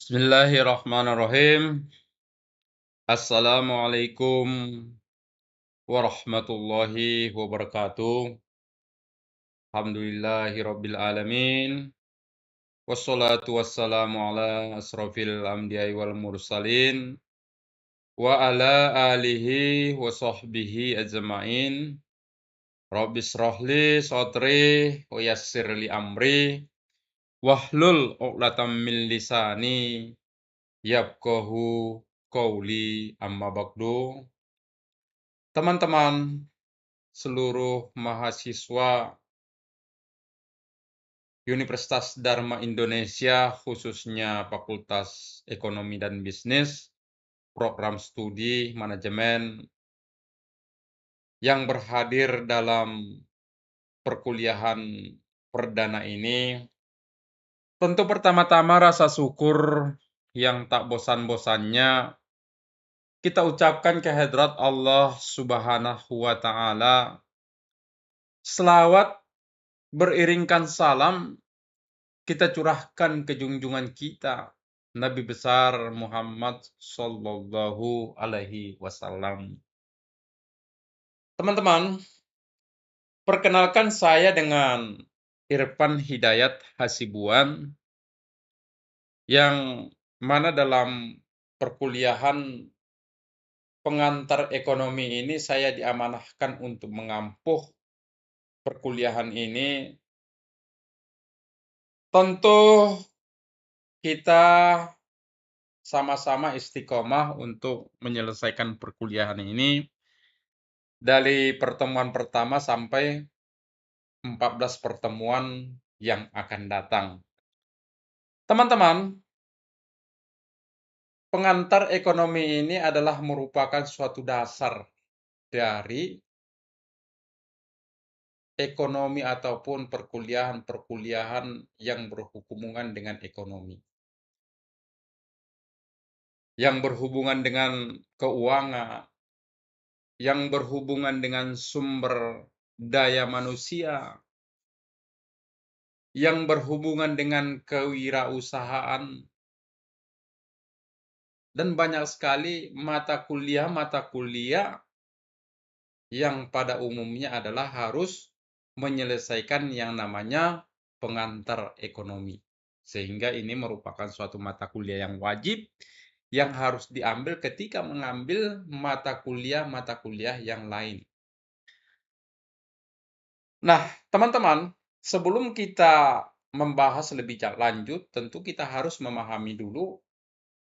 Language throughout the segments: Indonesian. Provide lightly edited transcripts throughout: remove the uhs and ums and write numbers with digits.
Bismillahirrahmanirrahim. Assalamualaikum warahmatullahi wabarakatuh. Alhamdulillahirabbil alamin. Wassalatu wassalamu ala asrofil anbiya'i wal mursalin wa ala alihi wa sahbihi ajma'in. Rabbis shrahli sadri wa yassir li amri wahlul 'uqdatam min lisani yafqahu qauli amma ba'du. Teman-teman, seluruh mahasiswa Universitas Dharma Indonesia, khususnya Fakultas Ekonomi dan Bisnis, program studi manajemen yang berhadir dalam perkuliahan perdana ini, tentu pertama-tama rasa syukur yang tak bosan-bosannya kita ucapkan kehadrat Allah Subhanahu wa Ta'ala. Selawat beriringkan salam kita curahkan ke junjungan kita Nabi besar Muhammad Sallallahu Alaihi Wasallam. Teman-teman, perkenalkan saya dengan Irfan Hidayat Hasibuan, yang mana dalam perkuliahan pengantar ekonomi ini saya diamanahkan untuk mengampuh perkuliahan ini. Tentu kita sama-sama istiqomah untuk menyelesaikan perkuliahan ini dari pertemuan pertama sampai 14 pertemuan yang akan datang. Teman-teman, pengantar ekonomi ini adalah merupakan suatu dasar dari ekonomi ataupun perkuliahan-perkuliahan yang berhubungan dengan ekonomi. Yang berhubungan dengan keuangan, yang berhubungan dengan sumber daya manusia, yang berhubungan dengan kewirausahaan, dan banyak sekali mata kuliah yang pada umumnya adalah harus menyelesaikan yang namanya pengantar ekonomi. Sehingga ini merupakan suatu mata kuliah yang wajib yang harus diambil ketika mengambil mata kuliah yang lain. Nah, teman-teman, sebelum kita membahas lebih lanjut, tentu kita harus memahami dulu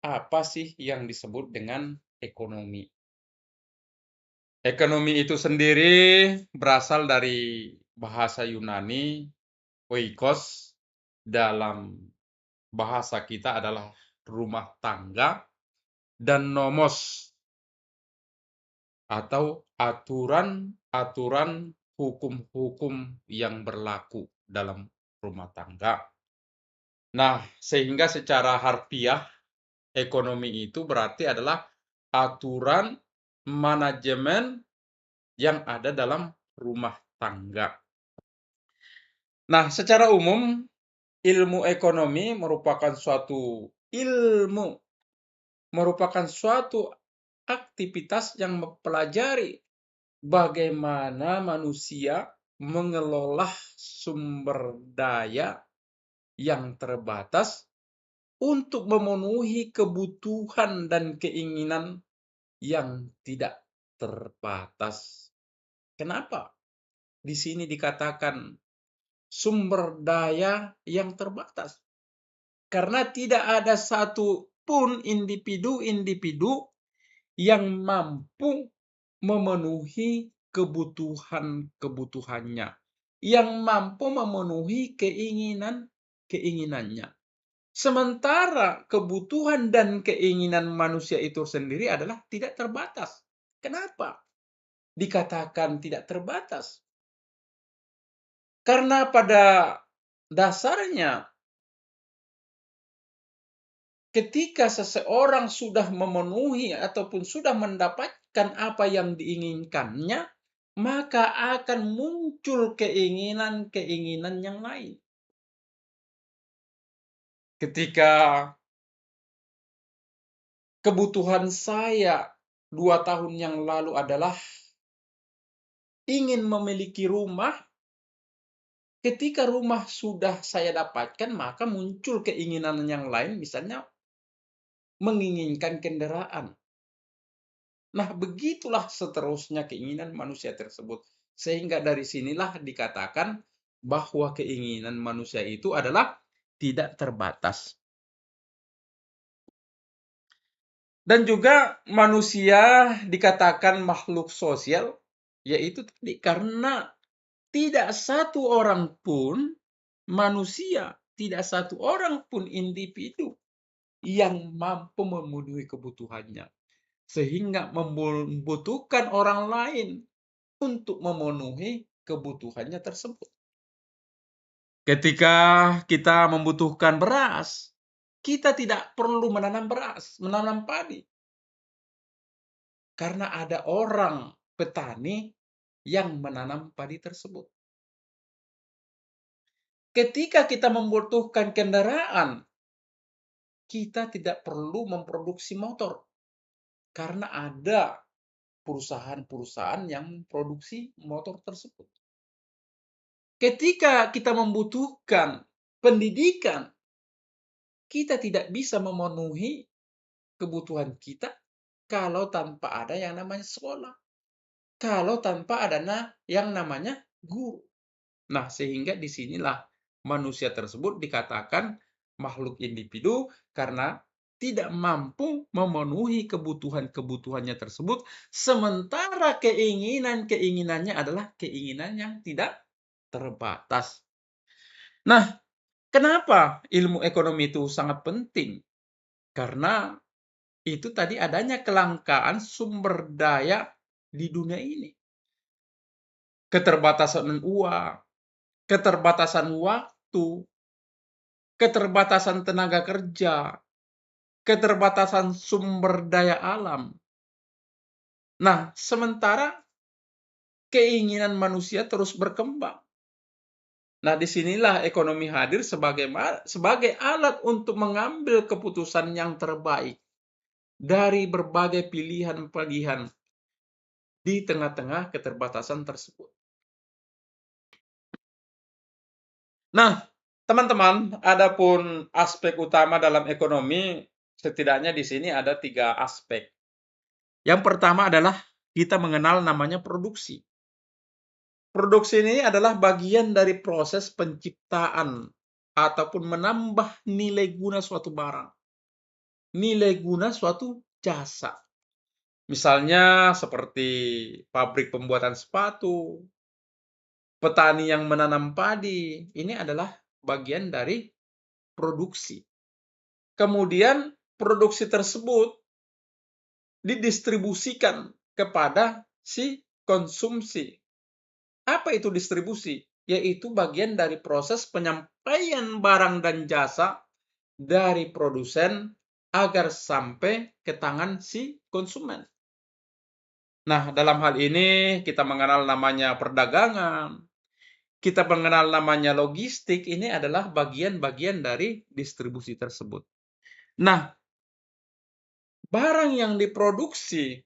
apa sih yang disebut dengan ekonomi. Ekonomi itu sendiri berasal dari bahasa Yunani, oikos, dalam bahasa kita adalah rumah tangga, dan nomos atau aturan-aturan hukum-hukum yang berlaku dalam rumah tangga. Nah, sehingga secara harfiah ekonomi itu berarti adalah aturan manajemen yang ada dalam rumah tangga. Nah, secara umum ilmu ekonomi merupakan suatu aktivitas yang mempelajari bagaimana manusia mengelola sumber daya yang terbatas untuk memenuhi kebutuhan dan keinginan yang tidak terbatas. Kenapa di sini dikatakan sumber daya yang terbatas? Karena tidak ada satu pun individu-individu yang mampu memenuhi kebutuhannya, yang mampu memenuhi keinginannya. Sementara kebutuhan dan keinginan manusia itu sendiri adalah tidak terbatas. Kenapa dikatakan tidak terbatas? Karena pada dasarnya ketika seseorang sudah memenuhi ataupun sudah mendapatkan apa yang diinginkannya, maka akan muncul keinginan-keinginan yang lain. Ketika Kebutuhan saya 2 tahun yang lalu adalah ingin memiliki rumah. Ketika rumah sudah saya dapatkan, maka muncul keinginan yang lain, misalnya menginginkan kendaraan. Nah, begitulah seterusnya keinginan manusia tersebut. Sehingga dari sinilah dikatakan bahwa keinginan manusia itu adalah tidak terbatas. Dan juga manusia dikatakan makhluk sosial, yaitu tadi karena tidak satu orang pun manusia, tidak satu orang pun individu yang mampu memenuhi kebutuhannya. Sehingga membutuhkan orang lain untuk memenuhi kebutuhannya tersebut. Ketika kita membutuhkan beras, kita tidak perlu menanam beras, menanam padi. Karena ada orang petani yang menanam padi tersebut. Ketika kita membutuhkan kendaraan, kita tidak perlu memproduksi motor. Karena ada perusahaan-perusahaan yang memproduksi motor tersebut. Ketika kita membutuhkan pendidikan, kita tidak bisa memenuhi kebutuhan kita kalau tanpa ada yang namanya sekolah. Kalau tanpa ada yang namanya guru. Nah, sehingga disinilah manusia tersebut dikatakan makhluk individu karena tidak mampu memenuhi kebutuhan-kebutuhannya tersebut, sementara keinginan-keinginannya adalah keinginan yang tidak terbatas. Nah, kenapa ilmu ekonomi itu sangat penting? Karena itu tadi adanya kelangkaan sumber daya di dunia ini. Keterbatasan uang, keterbatasan waktu, keterbatasan tenaga kerja, keterbatasan sumber daya alam. Nah, sementara keinginan manusia terus berkembang. Nah, disinilah ekonomi hadir sebagai alat untuk mengambil keputusan yang terbaik dari berbagai pilihan-pilihan di tengah-tengah keterbatasan tersebut. Nah, teman-teman, adapun aspek utama dalam ekonomi, setidaknya di sini ada 3 aspek. Yang pertama adalah kita mengenal namanya produksi. Produksi ini adalah bagian dari proses penciptaan ataupun menambah nilai guna suatu barang, nilai guna suatu jasa. Misalnya seperti pabrik pembuatan sepatu, petani yang menanam padi, ini adalah bagian dari produksi. Kemudian produksi tersebut didistribusikan kepada si konsumsi. Apa itu distribusi? Yaitu bagian dari proses penyampaian barang dan jasa dari produsen agar sampai ke tangan si konsumen. Nah, dalam hal ini kita mengenal namanya perdagangan, kita mengenal namanya logistik, ini adalah bagian-bagian dari distribusi tersebut. Nah, barang yang diproduksi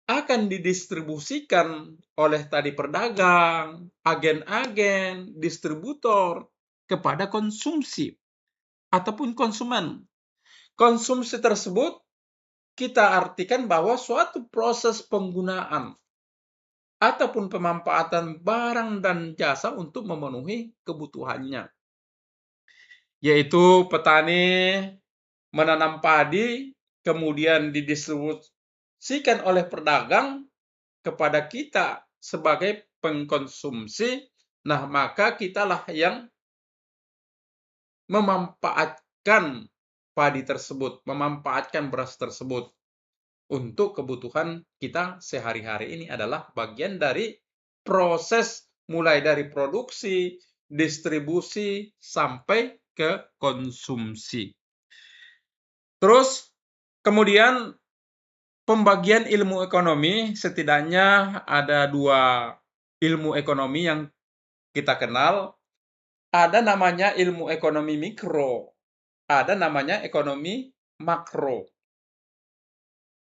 akan didistribusikan oleh tadi pedagang, agen-agen, distributor kepada konsumsi ataupun konsumen. Konsumsi tersebut kita artikan bahwa suatu proses penggunaan ataupun pemanfaatan barang dan jasa untuk memenuhi kebutuhannya. Yaitu petani menanam padi, kemudian didistribusikan oleh pedagang kepada kita sebagai pengkonsumsi. Nah, maka kitalah yang memanfaatkan padi tersebut, memanfaatkan beras tersebut untuk kebutuhan kita sehari-hari. Ini adalah bagian dari proses mulai dari produksi, distribusi, sampai ke konsumsi. Terus, kemudian pembagian ilmu ekonomi, setidaknya ada 2 ilmu ekonomi yang kita kenal. Ada namanya ilmu ekonomi mikro, ada namanya ekonomi makro.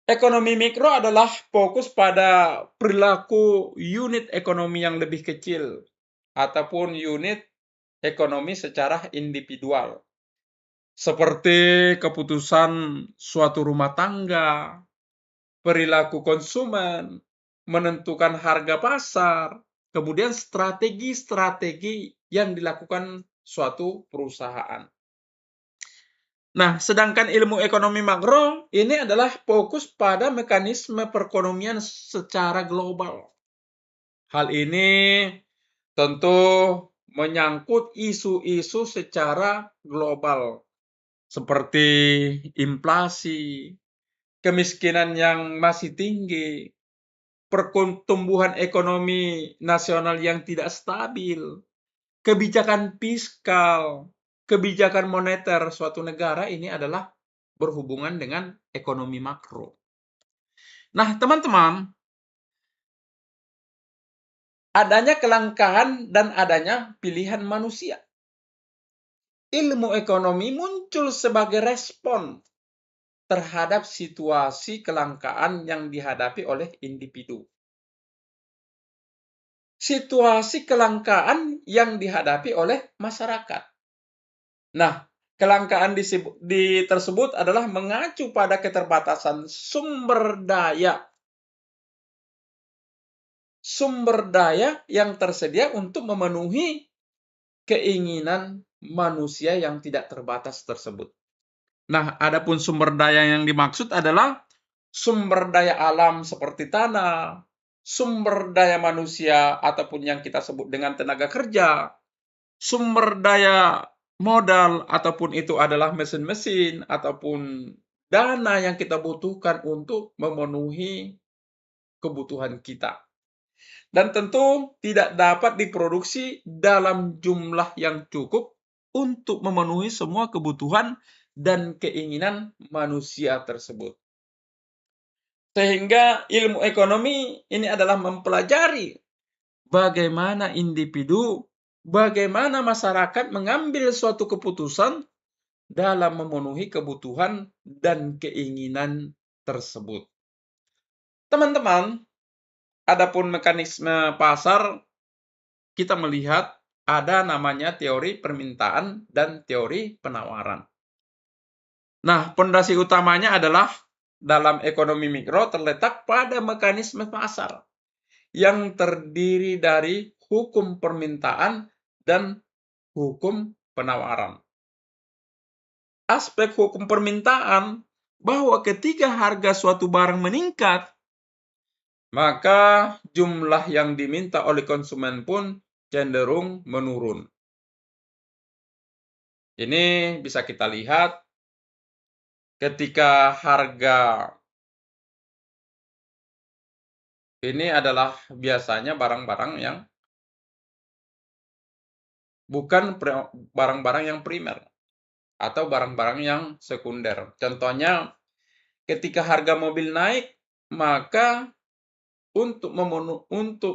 Ekonomi mikro adalah fokus pada perilaku unit ekonomi yang lebih kecil ataupun unit ekonomi secara individual, seperti keputusan suatu rumah tangga, perilaku konsumen, menentukan harga pasar, kemudian strategi-strategi yang dilakukan suatu perusahaan. Nah, sedangkan ilmu ekonomi makro ini adalah fokus pada mekanisme perekonomian secara global. Hal ini tentu menyangkut isu-isu secara global, seperti inflasi, kemiskinan yang masih tinggi, pertumbuhan ekonomi nasional yang tidak stabil, kebijakan fiskal, kebijakan moneter suatu negara ini adalah berhubungan dengan ekonomi makro. Nah, teman-teman, adanya kelangkaan dan adanya pilihan manusia. Ilmu ekonomi muncul sebagai respon terhadap situasi kelangkaan yang dihadapi oleh individu. Situasi kelangkaan yang dihadapi oleh masyarakat. Nah, kelangkaan tersebut adalah mengacu pada keterbatasan sumber daya yang tersedia untuk memenuhi keinginan manusia yang tidak terbatas tersebut. Nah, adapun sumber daya yang dimaksud adalah sumber daya alam seperti tanah, sumber daya manusia ataupun yang kita sebut dengan tenaga kerja, sumber daya modal ataupun itu adalah mesin-mesin ataupun dana yang kita butuhkan untuk memenuhi kebutuhan kita. Dan tentu tidak dapat diproduksi dalam jumlah yang cukup untuk memenuhi semua kebutuhan dan keinginan manusia tersebut. Sehingga ilmu ekonomi ini adalah mempelajari bagaimana individu, bagaimana masyarakat mengambil suatu keputusan dalam memenuhi kebutuhan dan keinginan tersebut. Teman-teman, adapun mekanisme pasar, kita melihat ada namanya teori permintaan dan teori penawaran. Nah, fondasi utamanya adalah dalam ekonomi mikro terletak pada mekanisme pasar yang terdiri dari hukum permintaan dan hukum penawaran. Aspek hukum permintaan bahwa ketika harga suatu barang meningkat, maka jumlah yang diminta oleh konsumen pun cenderung menurun. Ini bisa kita lihat ketika harga ini adalah biasanya barang-barang yang bukan barang-barang yang primer atau barang-barang yang sekunder. Contohnya, ketika harga mobil naik, maka untuk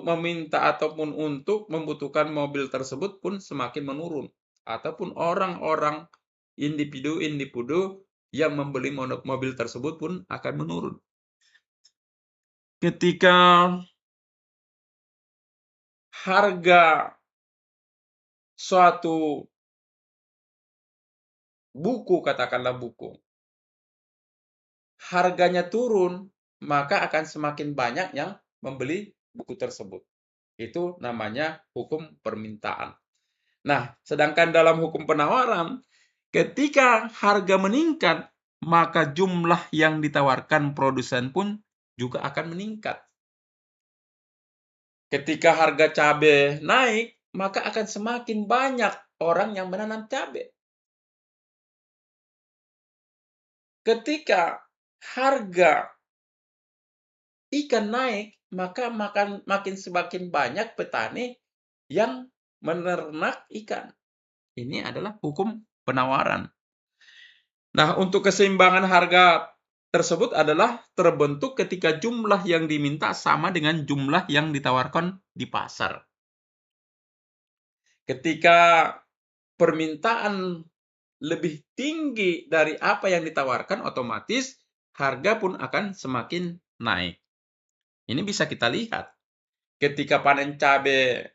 meminta ataupun untuk membutuhkan mobil tersebut pun semakin menurun. Ataupun orang-orang individu yang membeli mobil tersebut pun akan menurun. Ketika harga suatu buku, katakanlah buku, harganya turun, maka akan semakin banyak yang membeli buku tersebut. Itu namanya hukum permintaan. Nah, sedangkan dalam hukum penawaran, ketika harga meningkat, maka jumlah yang ditawarkan produsen pun juga akan meningkat. Ketika harga cabai naik, maka akan semakin banyak orang yang menanam cabai. Ketika harga ikan naik, maka makin semakin banyak petani yang menernak ikan. Ini adalah hukum penawaran. Nah, untuk keseimbangan harga tersebut adalah terbentuk ketika jumlah yang diminta sama dengan jumlah yang ditawarkan di pasar. Ketika permintaan lebih tinggi dari apa yang ditawarkan, otomatis harga pun akan semakin naik. Ini bisa kita lihat. Ketika panen cabai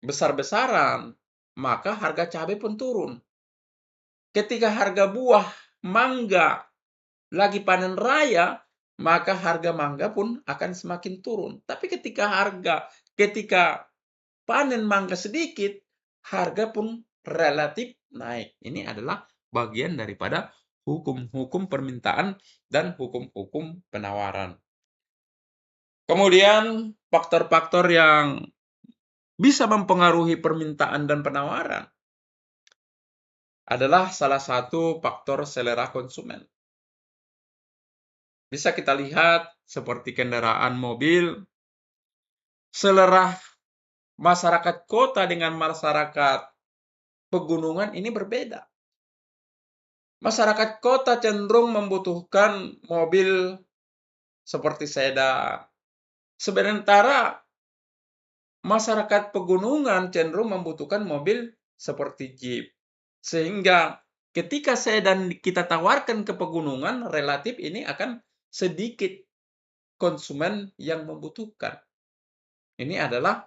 besar-besaran, maka harga cabai pun turun. Ketika harga buah mangga lagi panen raya, maka harga mangga pun akan semakin turun. Tapi ketika panen mangga sedikit, harga pun relatif naik. Ini adalah bagian daripada hukum-hukum permintaan dan hukum-hukum penawaran. Kemudian faktor-faktor yang bisa mempengaruhi permintaan dan penawaran adalah salah satu faktor selera konsumen. Bisa kita lihat seperti kendaraan mobil, selera masyarakat kota dengan masyarakat pegunungan ini berbeda. Masyarakat kota cenderung membutuhkan mobil seperti sedan. Sementara masyarakat pegunungan cenderung membutuhkan mobil seperti Jeep. Sehingga ketika sedan kita tawarkan ke pegunungan, relatif ini akan sedikit konsumen yang membutuhkan. Ini adalah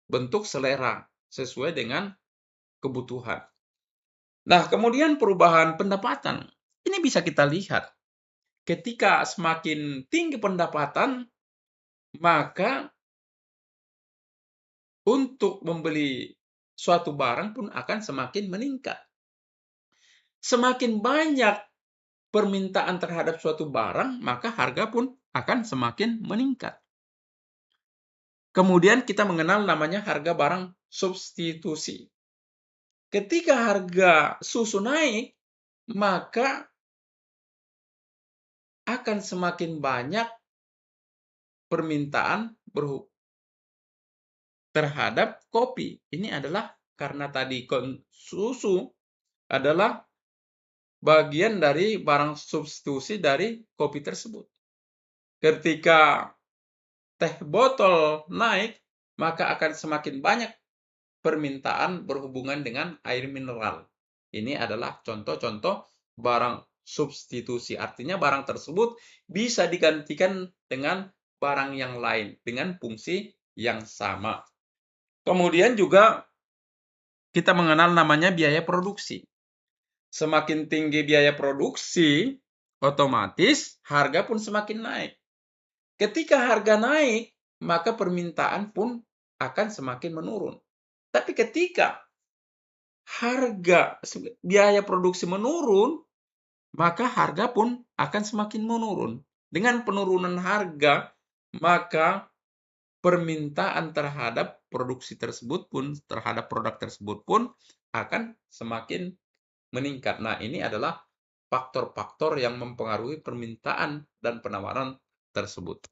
bentuk selera sesuai dengan kebutuhan. Nah, kemudian perubahan pendapatan. Ini bisa kita lihat. Ketika semakin tinggi pendapatan, maka untuk membeli suatu barang pun akan semakin meningkat. Semakin banyak permintaan terhadap suatu barang, maka harga pun akan semakin meningkat. Kemudian kita mengenal namanya harga barang substitusi. Ketika harga susu naik, maka akan semakin banyak permintaan terhadap kopi. Ini adalah karena tadi susu adalah bagian dari barang substitusi dari kopi tersebut. Ketika teh botol naik, maka akan semakin banyak permintaan berhubungan dengan air mineral. Ini adalah contoh-contoh barang substitusi. Artinya barang tersebut bisa digantikan dengan barang yang lain dengan fungsi yang sama. Kemudian juga kita mengenal namanya biaya produksi. Semakin tinggi biaya produksi, otomatis harga pun semakin naik. Ketika harga naik, maka permintaan pun akan semakin menurun. Tapi ketika biaya produksi menurun, maka harga pun akan semakin menurun. Dengan penurunan harga, maka permintaan terhadap produksi tersebut pun, terhadap produk tersebut pun akan semakin meningkat. Nah, ini adalah faktor-faktor yang mempengaruhi permintaan dan penawaran tersebut.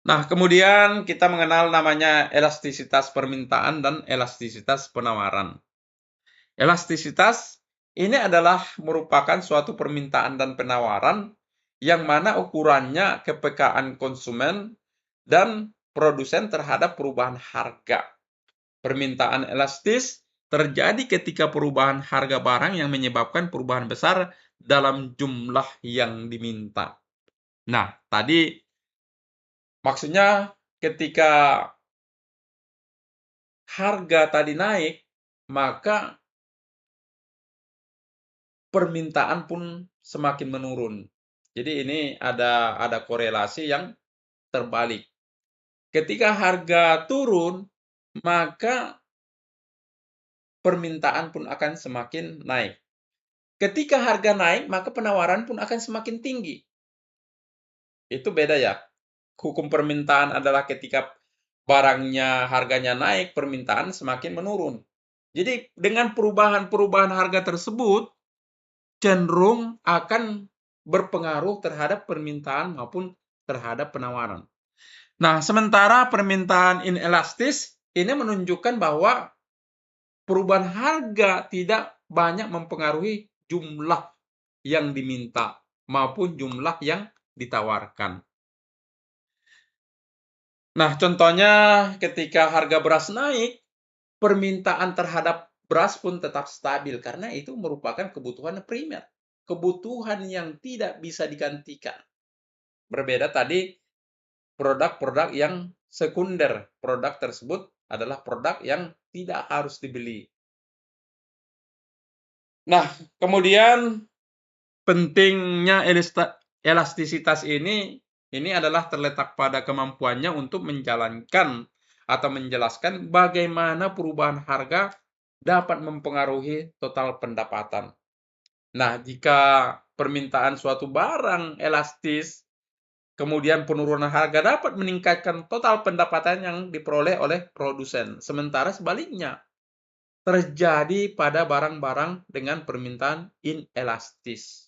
Nah, kemudian kita mengenal namanya elastisitas permintaan dan elastisitas penawaran. Elastisitas ini adalah merupakan suatu permintaan dan penawaran yang mana ukurannya kepekaan konsumen dan produsen terhadap perubahan harga. Permintaan elastis terjadi ketika perubahan harga barang yang menyebabkan perubahan besar dalam jumlah yang diminta. Nah, tadi maksudnya ketika harga tadi naik, maka permintaan pun semakin menurun. Jadi ini ada korelasi yang terbalik. Ketika harga turun, maka permintaan pun akan semakin naik. Ketika harga naik, maka penawaran pun akan semakin tinggi. Itu beda ya. Hukum permintaan adalah ketika barangnya harganya naik, permintaan semakin menurun. Jadi dengan perubahan-perubahan harga tersebut, cenderung akan berpengaruh terhadap permintaan maupun terhadap penawaran. Nah, sementara permintaan inelastis ini menunjukkan bahwa perubahan harga tidak banyak mempengaruhi jumlah yang diminta maupun jumlah yang ditawarkan. Nah, contohnya ketika harga beras naik, permintaan terhadap beras pun tetap stabil karena itu merupakan kebutuhan primer. kebutuhan yang tidak bisa digantikan. Berbeda tadi produk-produk yang sekunder. Produk tersebut adalah produk yang tidak harus dibeli. Nah, kemudian pentingnya elastisitas ini adalah terletak pada kemampuannya untuk menjalankan atau menjelaskan bagaimana perubahan harga dapat mempengaruhi total pendapatan. Nah, jika permintaan suatu barang elastis, kemudian penurunan harga dapat meningkatkan total pendapatan yang diperoleh oleh produsen. Sementara sebaliknya, terjadi pada barang-barang dengan permintaan inelastis.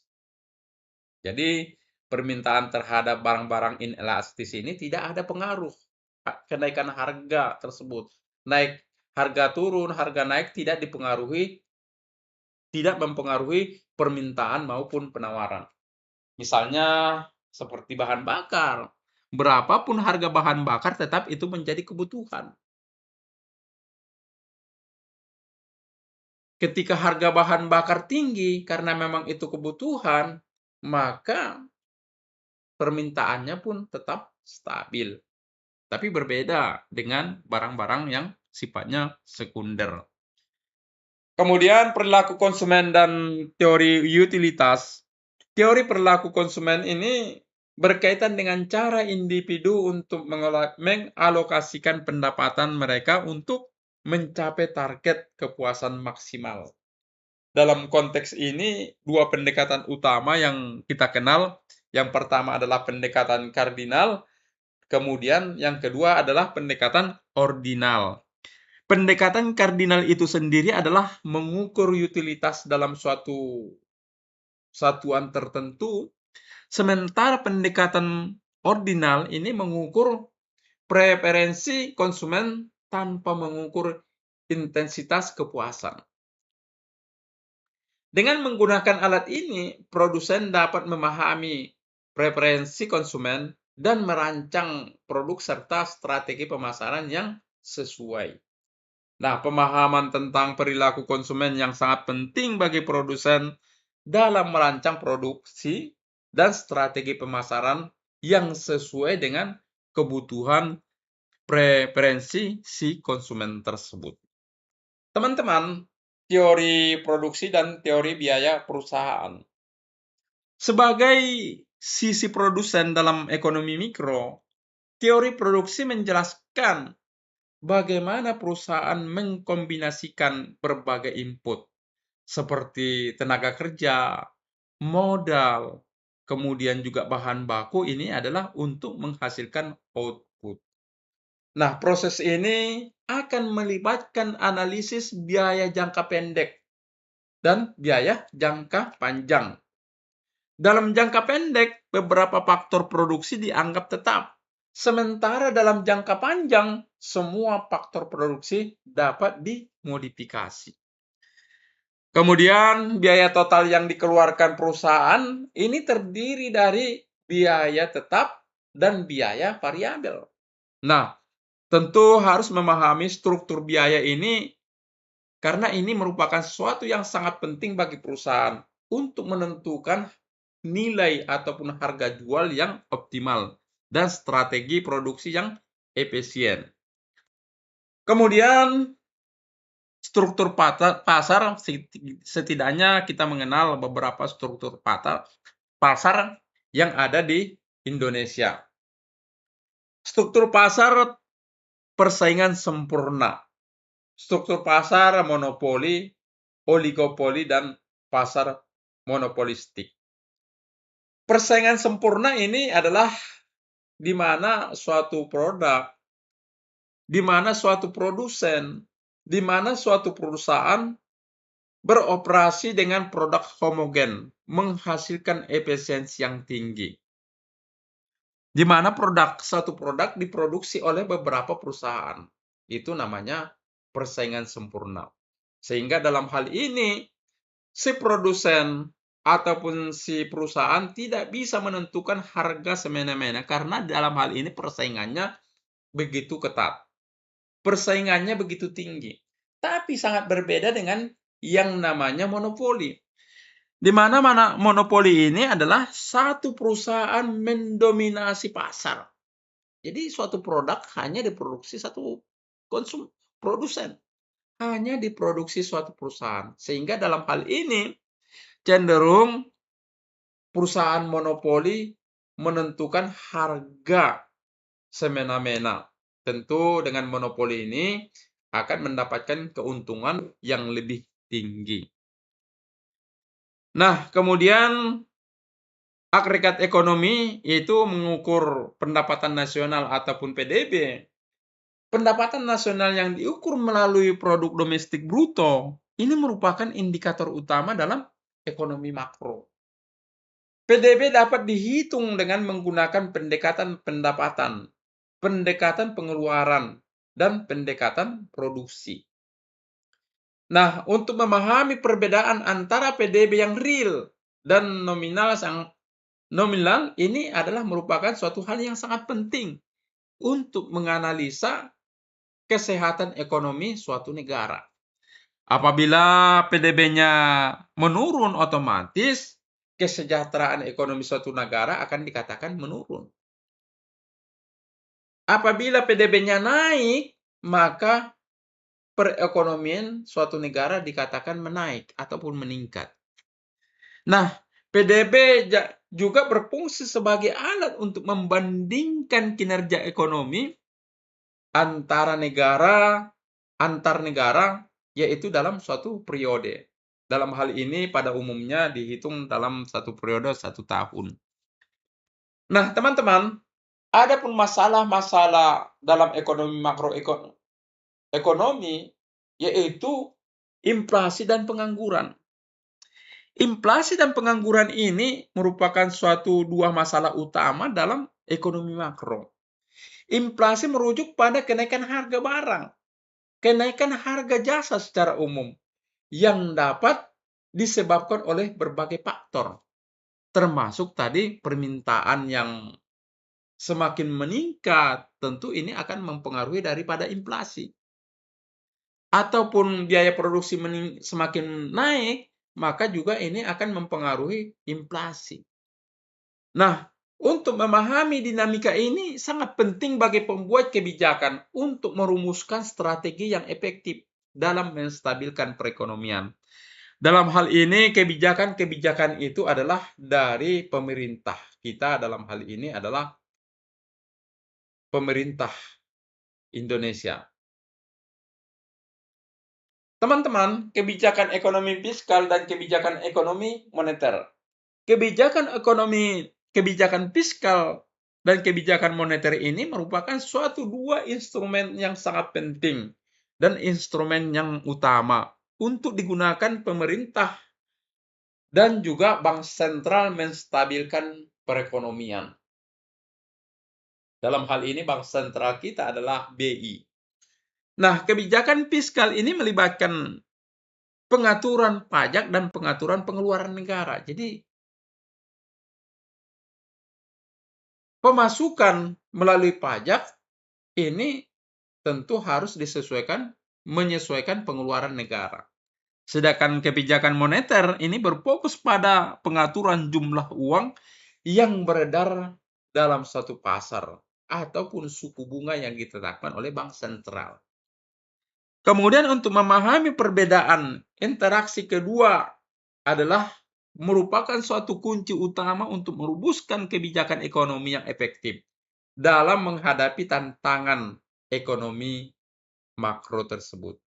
Jadi, permintaan terhadap barang-barang inelastis ini tidak ada pengaruh kenaikan harga tersebut. Harga turun, harga naik tidak mempengaruhi permintaan maupun penawaran. Misalnya seperti bahan bakar. Berapapun harga bahan bakar tetap itu menjadi kebutuhan. Ketika harga bahan bakar tinggi karena memang itu kebutuhan, maka permintaannya pun tetap stabil. Tapi berbeda dengan barang-barang yang sifatnya sekunder. Kemudian perilaku konsumen dan teori utilitas. Teori perilaku konsumen ini berkaitan dengan cara individu untuk mengalokasikan pendapatan mereka untuk mencapai target kepuasan maksimal. Dalam konteks ini, dua pendekatan utama yang kita kenal. Yang pertama adalah pendekatan kardinal, kemudian yang kedua adalah pendekatan ordinal. Pendekatan kardinal itu sendiri adalah mengukur utilitas dalam suatu satuan tertentu, sementara pendekatan ordinal ini mengukur preferensi konsumen tanpa mengukur intensitas kepuasan. Dengan menggunakan alat ini, produsen dapat memahami preferensi konsumen dan merancang produk serta strategi pemasaran yang sesuai. Nah, pemahaman tentang perilaku konsumen yang sangat penting bagi produsen dalam merancang produksi dan strategi pemasaran yang sesuai dengan kebutuhan preferensi si konsumen tersebut. Teman-teman, teori produksi dan teori biaya perusahaan. Sebagai sisi produsen dalam ekonomi mikro, teori produksi menjelaskan bagaimana perusahaan mengkombinasikan berbagai input seperti tenaga kerja, modal, kemudian juga bahan baku ini adalah untuk menghasilkan output. Nah, proses ini akan melibatkan analisis biaya jangka pendek dan biaya jangka panjang. Dalam jangka pendek, beberapa faktor produksi dianggap tetap. Sementara dalam jangka panjang, semua faktor produksi dapat dimodifikasi. Kemudian, biaya total yang dikeluarkan perusahaan ini terdiri dari biaya tetap dan biaya variabel. Nah, tentu harus memahami struktur biaya ini karena ini merupakan sesuatu yang sangat penting bagi perusahaan untuk menentukan nilai ataupun harga jual yang optimal dan strategi produksi yang efisien. Kemudian struktur pasar, setidaknya kita mengenal beberapa struktur pasar yang ada di Indonesia. Struktur pasar persaingan sempurna. Struktur pasar monopoli, oligopoli, dan pasar monopolistik. Persaingan sempurna ini adalah di mana suatu produk, di mana suatu produsen, di mana suatu perusahaan beroperasi dengan produk homogen, menghasilkan efisiensi yang tinggi. Di mana suatu produk diproduksi oleh beberapa perusahaan. Itu namanya persaingan sempurna. Sehingga dalam hal ini, si produsen ataupun si perusahaan tidak bisa menentukan harga semena-mena karena dalam hal ini persaingannya begitu ketat. Persaingannya begitu tinggi. Tapi sangat berbeda dengan yang namanya monopoli. Di mana monopoli ini adalah satu perusahaan mendominasi pasar. Jadi suatu produk hanya diproduksi satu produsen. Hanya diproduksi suatu perusahaan. Sehingga dalam hal ini cenderung perusahaan monopoli menentukan harga semena-mena. Tentu dengan monopoli ini akan mendapatkan keuntungan yang lebih tinggi. Nah, kemudian agregat ekonomi itu mengukur pendapatan nasional ataupun PDB. Pendapatan nasional yang diukur melalui produk domestik bruto ini merupakan indikator utama dalam ekonomi makro. PDB dapat dihitung dengan menggunakan pendekatan pendapatan, pendekatan pengeluaran, dan pendekatan produksi. Nah, untuk memahami perbedaan antara PDB yang real dan nominal ini adalah merupakan suatu hal yang sangat penting untuk menganalisa kesehatan ekonomi suatu negara. Apabila PDB-nya menurun, otomatis kesejahteraan ekonomi suatu negara akan dikatakan menurun. Apabila PDB-nya naik, maka perekonomian suatu negara dikatakan menaik ataupun meningkat. Nah, PDB juga berfungsi sebagai alat untuk membandingkan kinerja ekonomi antar negara, yaitu dalam suatu periode. Dalam hal ini pada umumnya dihitung dalam satu periode 1 tahun. Nah, teman-teman, ada pun masalah-masalah dalam ekonomi makroekonomi, yaitu inflasi dan pengangguran. Inflasi dan pengangguran ini merupakan suatu dua masalah utama dalam ekonomi makro. Inflasi merujuk pada kenaikan harga barang, kenaikan harga jasa secara umum yang dapat disebabkan oleh berbagai faktor, termasuk tadi permintaan yang semakin meningkat, tentu ini akan mempengaruhi daripada inflasi. Ataupun biaya produksi semakin naik, maka juga ini akan mempengaruhi inflasi. Nah, untuk memahami dinamika ini sangat penting bagi pembuat kebijakan untuk merumuskan strategi yang efektif dalam menstabilkan perekonomian. Dalam hal ini, kebijakan-kebijakan itu adalah dari pemerintah. Kita dalam hal ini adalah pemerintah Indonesia. Teman-teman, kebijakan ekonomi fiskal dan kebijakan ekonomi moneter. Kebijakan fiskal dan kebijakan moneter ini merupakan suatu dua instrumen yang sangat penting dan instrumen yang utama untuk digunakan pemerintah dan juga bank sentral menstabilkan perekonomian. Dalam hal ini bank sentral kita adalah BI. Nah, kebijakan fiskal ini melibatkan pengaturan pajak dan pengaturan pengeluaran negara. Jadi, pemasukan melalui pajak ini tentu harus menyesuaikan pengeluaran negara. Sedangkan kebijakan moneter ini berfokus pada pengaturan jumlah uang yang beredar dalam satu pasar ataupun suku bunga yang ditetapkan oleh bank sentral. Kemudian untuk memahami perbedaan interaksi kedua adalah merupakan suatu kunci utama untuk merumuskan kebijakan ekonomi yang efektif dalam menghadapi tantangan ekonomi makro tersebut.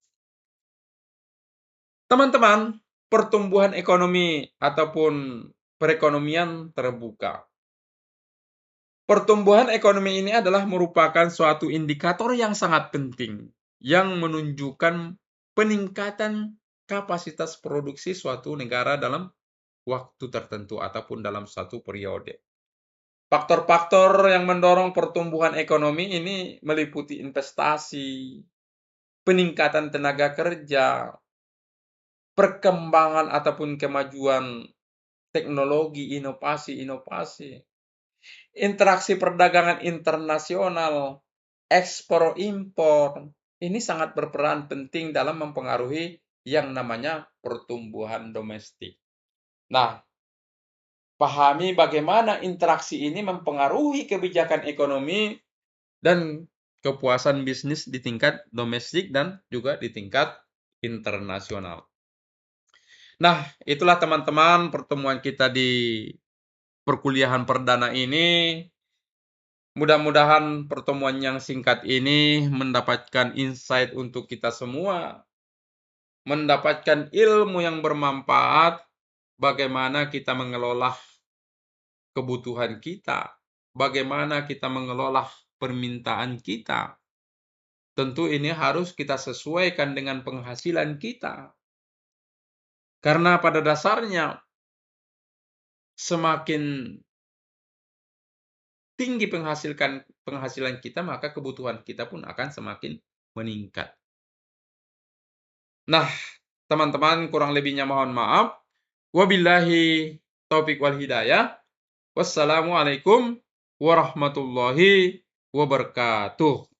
Teman-teman, pertumbuhan ekonomi ataupun perekonomian terbuka. Pertumbuhan ekonomi ini adalah merupakan suatu indikator yang sangat penting yang menunjukkan peningkatan kapasitas produksi suatu negara dalam waktu tertentu ataupun dalam satu periode. Faktor-faktor yang mendorong pertumbuhan ekonomi ini meliputi investasi, peningkatan tenaga kerja, perkembangan ataupun kemajuan teknologi, inovasi, interaksi perdagangan internasional, ekspor impor, ini sangat berperan penting dalam mempengaruhi yang namanya pertumbuhan domestik. Nah, pahami bagaimana interaksi ini mempengaruhi kebijakan ekonomi dan kepuasan bisnis di tingkat domestik dan juga di tingkat internasional. Nah, itulah teman-teman pertemuan kita di perkuliahan perdana ini. Mudah-mudahan pertemuan yang singkat ini mendapatkan insight untuk kita semua, mendapatkan ilmu yang bermanfaat, bagaimana kita mengelola kebutuhan kita, bagaimana kita mengelola permintaan kita. Tentu ini harus kita sesuaikan dengan penghasilan kita. Karena pada dasarnya semakin tinggi penghasilan kita, maka kebutuhan kita pun akan semakin meningkat. Nah, teman-teman, kurang lebihnya mohon maaf. Wabillahi taufiq wal hidayah. Wassalamualaikum warahmatullahi wabarakatuh.